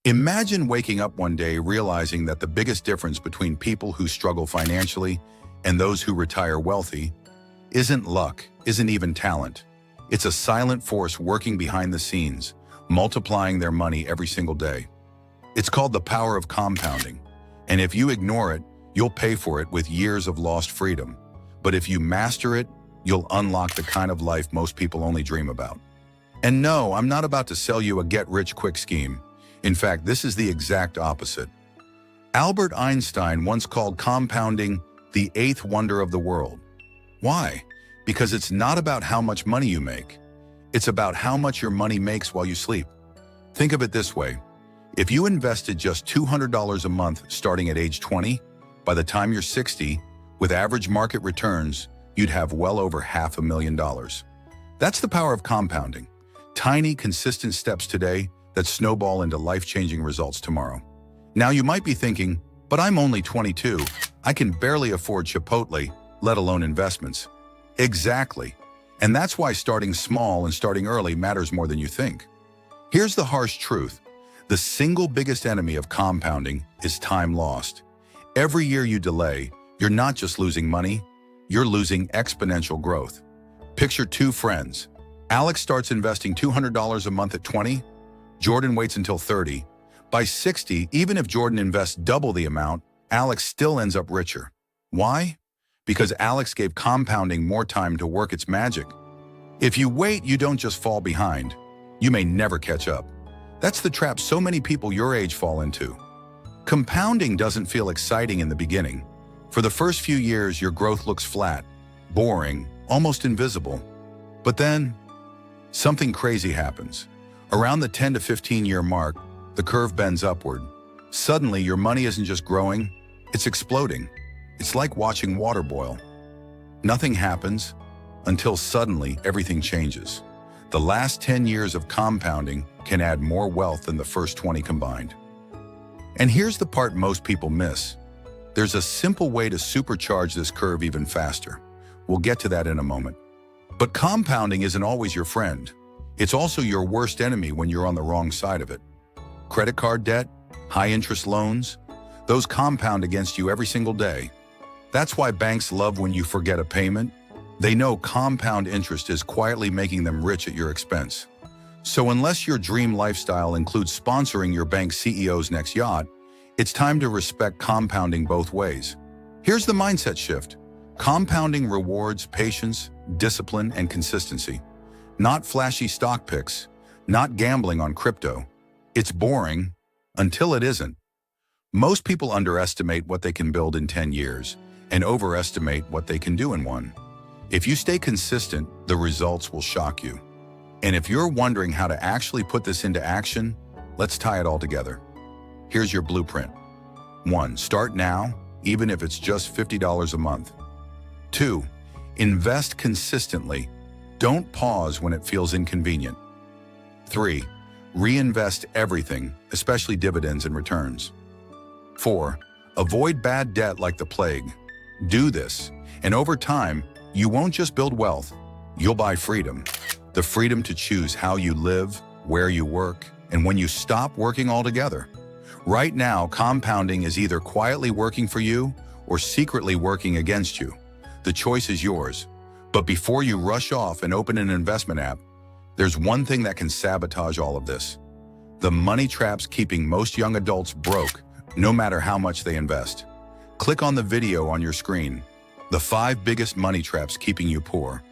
Imagine waking up one day realizing that the biggest difference between people who struggle financially and those who retire wealthy isn't luck, isn't even talent. It's a silent force working behind the scenes, multiplying their money every single day. It's called the power of compounding. And if you ignore it, you'll pay for it with years of lost freedom. But if you master it, you'll unlock the kind of life most people only dream about. And no, I'm not about to sell you a get-rich-quick scheme. In fact, this is the exact opposite. Albert Einstein once called compounding the eighth wonder of the world. Why? Because it's not about how much money you make. It's about how much your money makes while you sleep. Think of it this way. If you invested just $200 a month starting at age 20, by the time you're 60, with average market returns, you'd have well over $500,000. That's the power of compounding. Tiny, consistent steps today that snowball into life-changing results tomorrow. Now you might be thinking, but I'm only 22. I can barely afford Chipotle, let alone investments. Exactly. And that's why starting small and starting early matters more than you think. Here's the harsh truth. The single biggest enemy of compounding is time lost. Every year you delay, you're not just losing money, you're losing exponential growth. Picture two friends. Alex starts investing $200 a month at 20. Jordan waits until 30. By 60, even if Jordan invests double the amount, Alex still ends up richer. Why? Because Alex gave compounding more time to work its magic. If you wait, you don't just fall behind. You may never catch up. That's the trap so many people your age fall into. Compounding doesn't feel exciting in the beginning. For the first few years, your growth looks flat, boring, almost invisible. But then, something crazy happens. Around the 10 to 15-year mark, the curve bends upward. Suddenly, your money isn't just growing, it's exploding. It's like watching water boil. Nothing happens until suddenly everything changes. The last 10 years of compounding can add more wealth than the first 20 combined. And here's the part most people miss. There's a simple way to supercharge this curve even faster. We'll get to that in a moment. But compounding isn't always your friend. It's also your worst enemy when you're on the wrong side of it. Credit card debt, high-interest loans, those compound against you every single day. That's why banks love when you forget a payment. They know compound interest is quietly making them rich at your expense. So unless your dream lifestyle includes sponsoring your bank CEO's next yacht, it's time to respect compounding both ways. Here's the mindset shift. Compounding rewards patience, discipline, and consistency. Not flashy stock picks, not gambling on crypto. It's boring until it isn't. Most people underestimate what they can build in 10 years and overestimate what they can do in one. If you stay consistent, the results will shock you. And if you're wondering how to actually put this into action, let's tie it all together. Here's your blueprint. 1. Start now, even if it's just $50 a month. 2. Invest consistently. Don't pause when it feels inconvenient. 3. Reinvest everything, especially dividends and returns. 4. Avoid bad debt like the plague. Do this, and over time, you won't just build wealth, you'll buy freedom. The freedom to choose how you live, where you work, and when you stop working altogether. Right now, compounding is either quietly working for you or secretly working against you. The choice is yours. But before you rush off and open an investment app, there's one thing that can sabotage all of this. The money traps keeping most young adults broke, no matter how much they invest. Click on the video on your screen. The 5 biggest money traps keeping you poor.